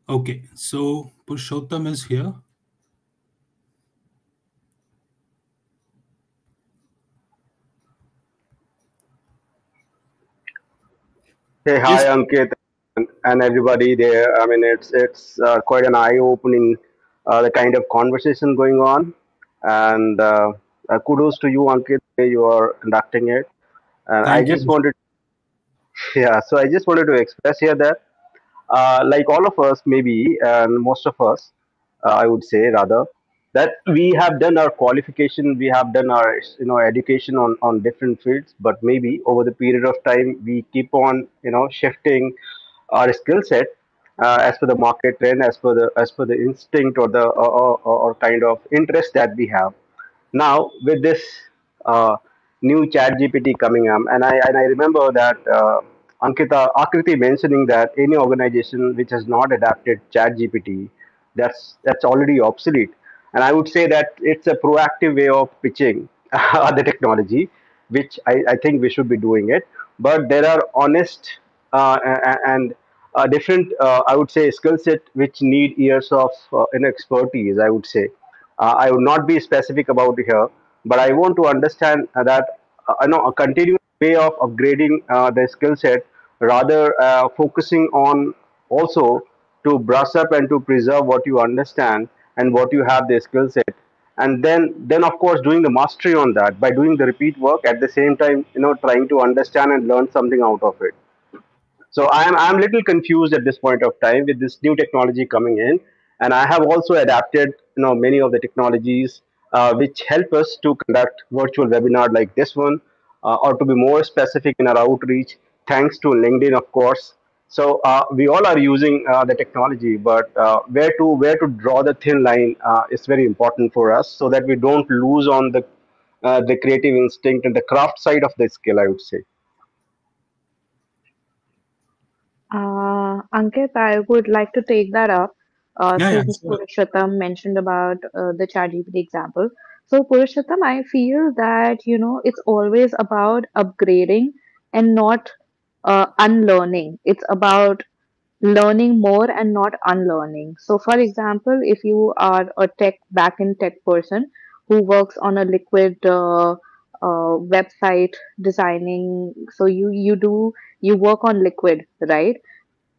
Okay, so Purushottam is here. Hey, hi Yes, Ankit and everybody there. I mean, it's quite an eye-opening the kind of conversation going on, and kudos to you, Ankit. The way you are conducting it, and I thank just you. wanted, yeah. So I just wanted to express here that, like all of us, maybe, and most of us, I would say rather, that we have done our qualification, we have done our education on different fields, but maybe over the period of time we keep on shifting our skill set as per the market trend, as per the instinct or the or kind of interest that we have. Now with this new chat GPT coming up, and I remember that Ankita Akriti mentioning that any organization which has not adapted chat GPT, that's already obsolete. And I would say that it's a proactive way of pitching the technology, which I think we should be doing it. But there are honest and different, I would say, skill set which need years of expertise. I would say I would not be specific about here, but I want to understand that a continuous way of upgrading the skill set rather focusing on also to brush up and to preserve what you understand and what you have the skill set, and then of course doing the mastery on that by doing the repeat work at the same time, trying to understand and learn something out of it. So I'm little confused at this point of time with this new technology coming in, and I have also adapted many of the technologies which help us to conduct virtual webinar like this one, or to be more specific in our outreach, thanks to LinkedIn, of course. So we all are using the technology, but where to draw the thin line is very important for us, so that we don't lose on the creative instinct and the craft side of the skill, I would say. Ankit, I would like to take that up Yeah, yeah, since sure. Purushottam mentioned about the ChatGPT example. So, Purushottam, I feel that, it's always about upgrading and not unlearning. It's about learning more and not unlearning. So, for example, if you are a back-end tech person who works on a liquid website designing, so you work on liquid, right?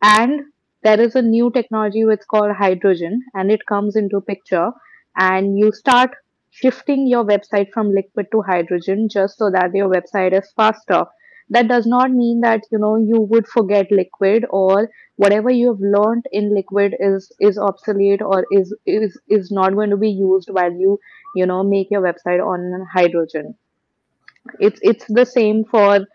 And there is a new technology which is called hydrogen, and it comes into picture, and you start shifting your website from liquid to hydrogen just so that your website is faster. That does not mean that you would forget liquid, or whatever you have learned in liquid is obsolete, or is not going to be used while you make your website on hydrogen. It's the same for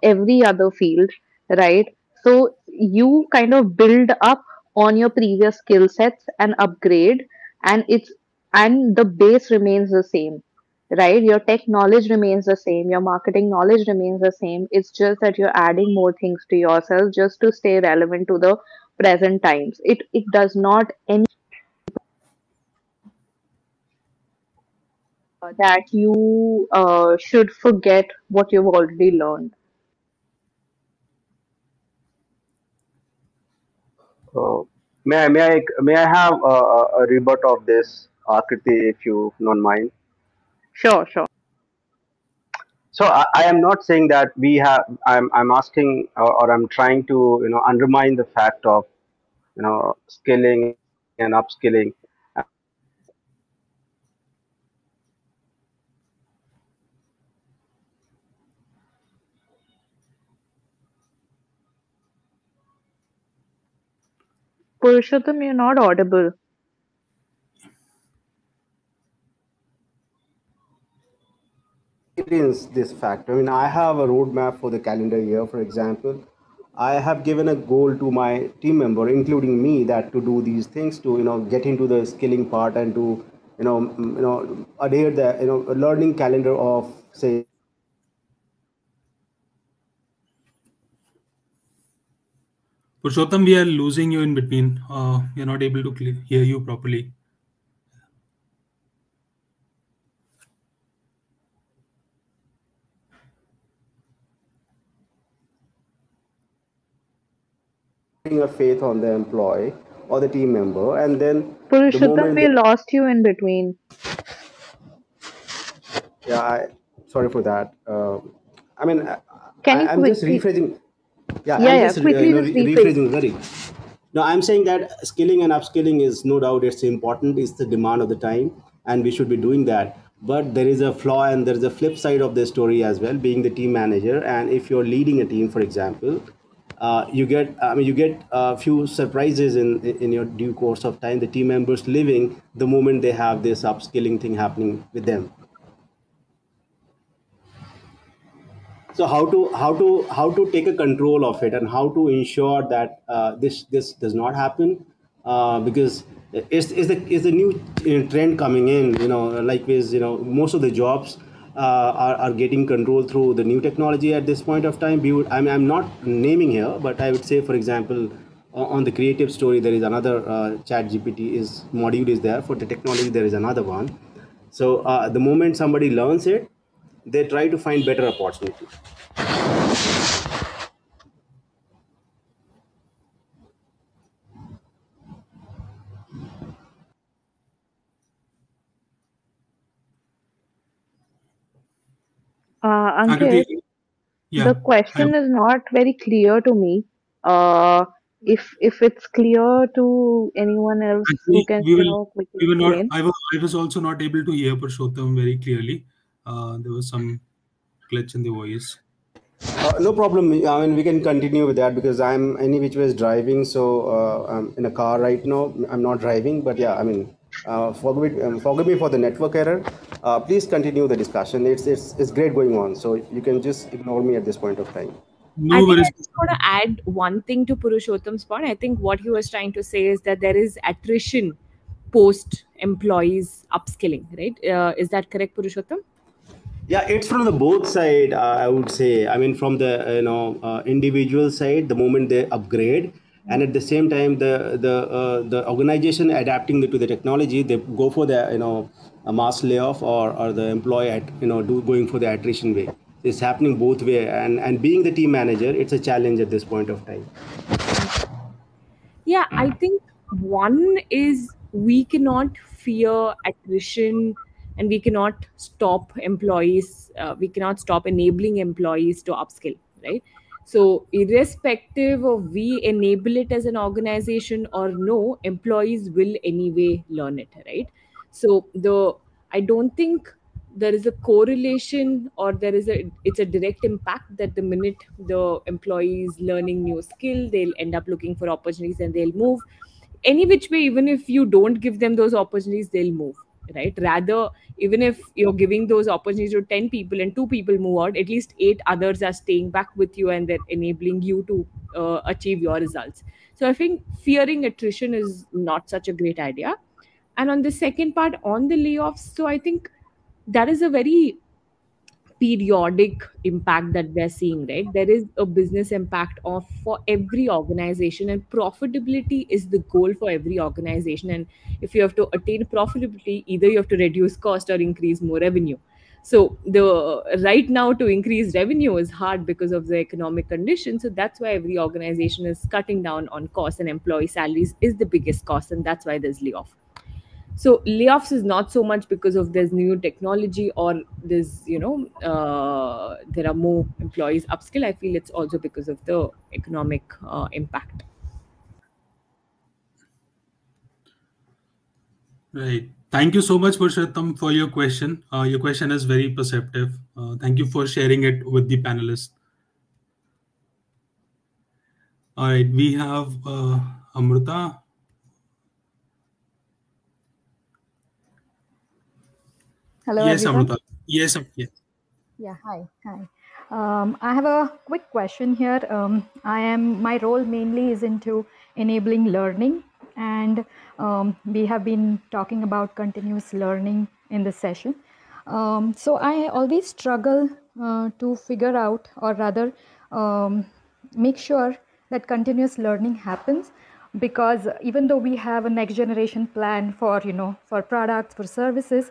every other field, right? So you kind of build up on your previous skill sets and upgrade, and the base remains the same, right? Your tech knowledge remains the same, your marketing knowledge remains the same. It's just that you're adding more things to yourself just to stay relevant to the present times. It does not any that you should forget what you've already learned. Uh, may I have a rebut of this, Akriti, if you don't mind? Sure, sure. So I am not saying that we have. I'm asking, or I'm trying to undermine the fact of skilling and upskilling. I'm saying that skilling and upskilling is no doubt it's important. Purushottam, you're not audible. I experience this fact. I mean, I have a roadmap for the calendar year, for example. I have given a goal to my team member, including me, that to do these things, to get into the skilling part, and to adhere the learning calendar of, say, 3 months. Purushottam, we are losing you in between. We're not able to hear you properly. Putting a faith on the employee or the team member, and then the Purushottam, moment we they, lost you in between. yeah, sorry for that. I mean, Can you I'm just quickly, rephrasing. Yeah, yeah, I'm yeah, just quickly just rephrase. rephrasing. Sorry. No, I'm saying that skilling and upskilling is no doubt it's important. It's the demand of the time, and we should be doing that. But there is a flaw, and there is a flip side of the story as well. Being the team manager, and if you're leading a team, for example, you get a few surprises in your due course of time. The team members living the moment they have this upskilling thing happening with them. So how to take a control of it, and how to ensure that this does not happen, because is the new trend coming in, like with most of the jobs are getting control through the new technology at this point of time. I'm not naming here, but I would say, for example, on the creative story, there is another chat gpt is module is there. For the technology, there is another one. So the moment somebody learns it, they try to find better opportunities. Ankit, Akriti, Yeah, The question is not very clear to me. Uh, if it's clear to anyone else who actually can, quick we were not. explain. I was also not able to hear Purushottam very clearly. There was some glitch in the voice. No problem. I mean, we can continue with that because I'm any which ways driving. So I'm in a car right now. I'm not driving, but yeah, I mean, forgive me for the network error. Please continue the discussion. It's great going on. So you can just ignore me at this point of time. I No think I worries. just want to add one thing to Purushottam's point. I think what he was trying to say is that there is attrition post employees upskilling, right? Is that correct, Purushottam? Yeah, it's from the both side. I would say. I mean, from the individual side, the moment they upgrade, and at the same time, the organization adapting to the technology, they go for the a mass layoff or the employee at going for the attrition way. It's happening both way, and being the team manager, it's a challenge at this point of time. Yeah, I think one is we cannot fear attrition and we cannot stop employees, we cannot stop enabling employees to upskill, right? So, irrespective of we enable it as an organization or no, employees will anyway learn it, right? So, I don't think there is a correlation or there is a it's a direct impact that the minute the employee is learning new skill they'll end up looking for opportunities and they'll move any which way. Even if you don't give them those opportunities, they'll move, right? Rather, even if you're giving those opportunities to 10 people and 2 people move out, at least 8 others are staying back with you and they're enabling you to achieve your results. So I think fearing attrition is not such a great idea. And on the second part on the layoffs, so I think that is a very periodic impact that we're seeing, right? There is a business impact of for every organization, and profitability is the goal for every organization. And if you have to attain profitability, either you have to reduce cost or increase more revenue. So the right now to increase revenue is hard because of the economic conditions. So that's why every organization is cutting down on costs, and employee salaries is the biggest cost, and that's why there's layoff. So layoffs is not so much because of there's new technology or there's there are more employees upskill. I feel it's also because of the economic impact. Right. Thank you so much, Purushottam, for your question. Your question is very perceptive. Thank you for sharing it with the panelists. All right, we have Amrita. Hello, Yes, everyone. Amrita. Yes, yes. Yeah, hi, hi. I have a quick question here. My role mainly is into enabling learning, and we have been talking about continuous learning in this session. So I always struggle to figure out, or rather, make sure that continuous learning happens, because even though we have a next generation plan for for products, for services,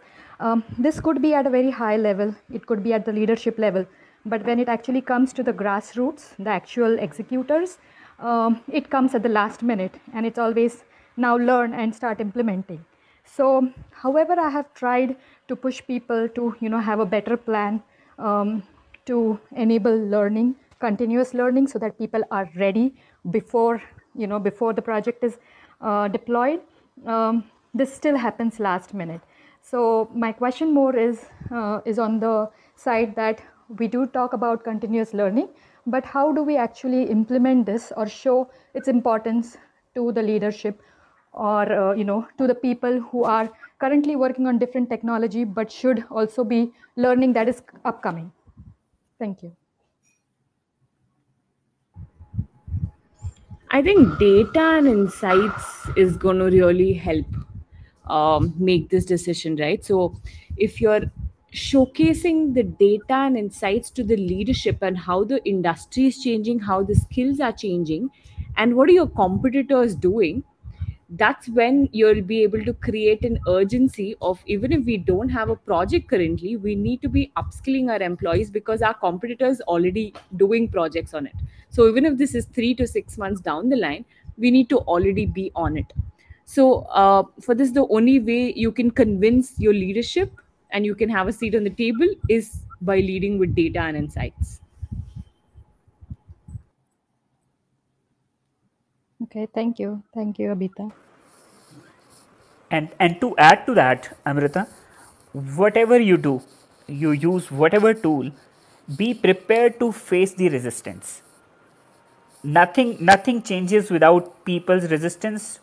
this could be at a very high level, it could be at the leadership level, but when it actually comes to the grassroots, the actual executors, it comes at the last minute, and it's always now learn and start implementing. So however, I have tried to push people to have a better plan, to enable learning, continuous learning, so that people are ready before before the project is deployed. This still happens last minute. So my question more is on the side that we do talk about continuous learning, but how do we actually implement this or show its importance to the leadership, or to the people who are currently working on different technology but should also be learning that is upcoming? Thank you. I think data and insights is going to really help make this decision, right? So, if you're showcasing the data and insights to the leadership and how the industry is changing, how the skills are changing, and what are your competitors doing, that's when you'll be able to create an urgency of, even if we don't have a project currently, we need to be upskilling our employees because our competitors already doing projects on it. So even if this is 3 to 6 months down the line, we need to already be on it. So for this, the only way you can convince your leadership and you can have a seat on the table is by leading with data and insights. Okay, thank you, Abita. And to add to that, Amrita, whatever you do, you use whatever tool, be prepared to face the resistance. Nothing changes without people's resistance.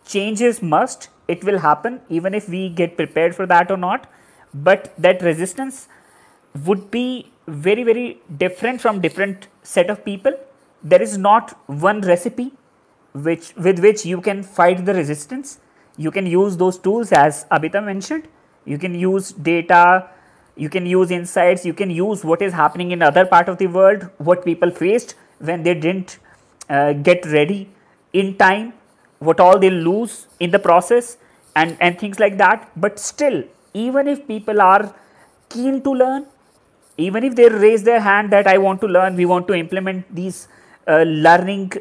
Changes must, it will happen even if we get prepared for that or not, but that resistance would be very different from different set of people. There is not one recipe with which you can fight the resistance. You can use those tools as Abita mentioned. You can use data, you can use insights, you can use what is happening in other part of the world, what people faced when they didn't get ready in time, what all they lose in the process, and things like that. But still, even if people are keen to learn, even if they raise their hand that I want to learn, we want to implement these learning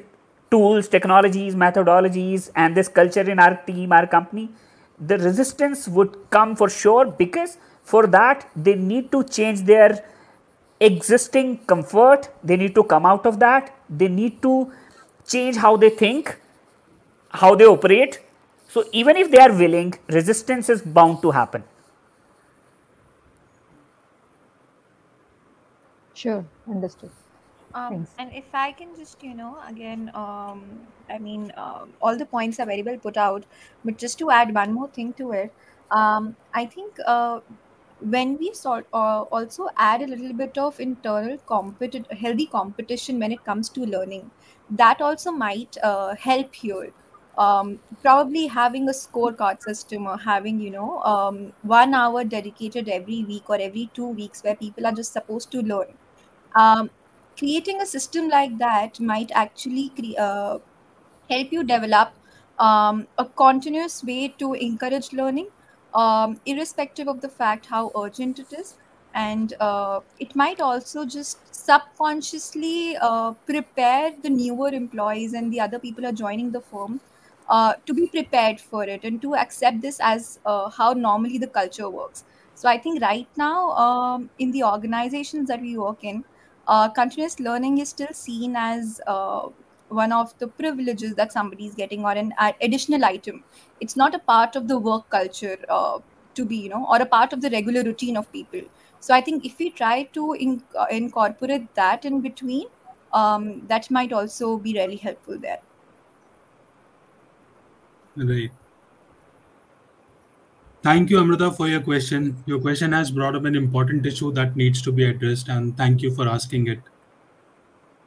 tools, technologies, methodologies, and this culture in our team, our company, the resistance would come for sure, because for that they need to change their existing comfort, they need to come out of that, they need to change how they think, how they operate. So even if they are willing, resistance is bound to happen. Sure, understood. Thanks. And if I can just, again, I mean, all the points are very well put out, but just to add one more thing to it, I think when we also add a little bit of internal healthy competition when it comes to learning, that also might help here. Probably having a scorecard system, or having 1 hour dedicated every week or every 2 weeks where people are just supposed to learn. um, Creating a system like that might actually help you develop a continuous way to encourage learning, irrespective of the fact how urgent it is. And it might also just subconsciously prepare the newer employees and the other people who are joining the firm to be prepared for it and to accept this as how normally the culture works. So I think right now, in the organizations that we work in, continuous learning is still seen as one of the privileges that somebody is getting, or an additional item. It's not a part of the work culture, to be, or a part of the regular routine of people. So I think if we try to incorporate that in between, that might also be really helpful there. Right. Thank you, Amrita, for your question. Your question has brought up an important issue that needs to be addressed, and thank you for asking it.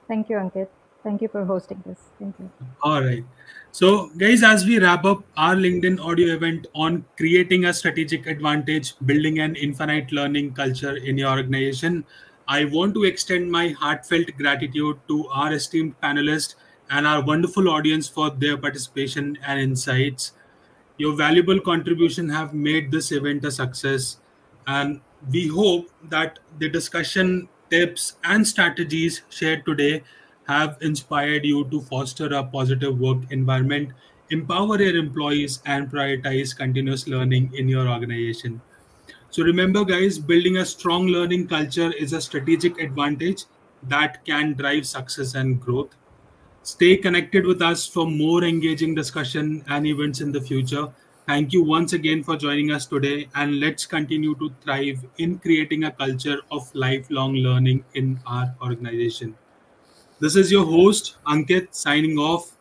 Thank you, Ankit. Thank you for hosting this. Thank you. All right. So, guys, as we wrap up our LinkedIn audio event on creating a strategic advantage, building an infinite learning culture in your organization, I want to extend my heartfelt gratitude to our esteemed panelists and our wonderful audience for their participation and insights. Your valuable contribution have made this event a success, and we hope that the discussion, tips, and strategies shared today have inspired you to foster a positive work environment, empower your employees, and prioritize continuous learning in your organization. So remember, guys, building a strong learning culture is a strategic advantage that can drive success and growth. Stay connected with us for more engaging discussion and events in the future. Thank you once again for joining us today, and let's continue to thrive in creating a culture of lifelong learning in our organization. This is your host, Ankit, signing off.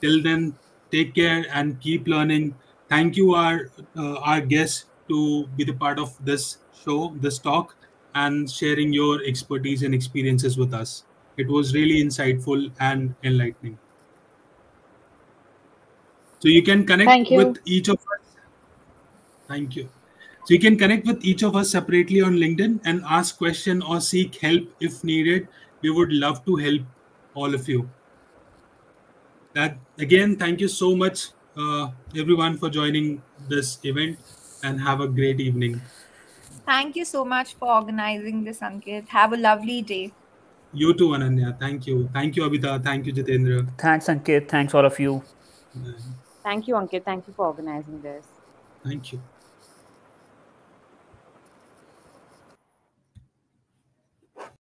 Till then, take care and keep learning. Thank you, our guests, to be the part of this show, this talk, and sharing your expertise and experiences with us. It was really insightful and enlightening. So you can connect Thank you. with each of us. Thank you. So you can connect with each of us separately on LinkedIn and ask question or seek help if needed. We would love to help all of you. That again, thank you so much, everyone, for joining this event, and have a great evening. Thank you so much for organizing this, Ankit. Have a lovely day. You too, Ananya. Thank you, Abita. Thank you, Jitendra. Thanks, Ankit. Thanks, all of you. Bye. Thank you, Ankit. Thank you for organizing this. Thank you.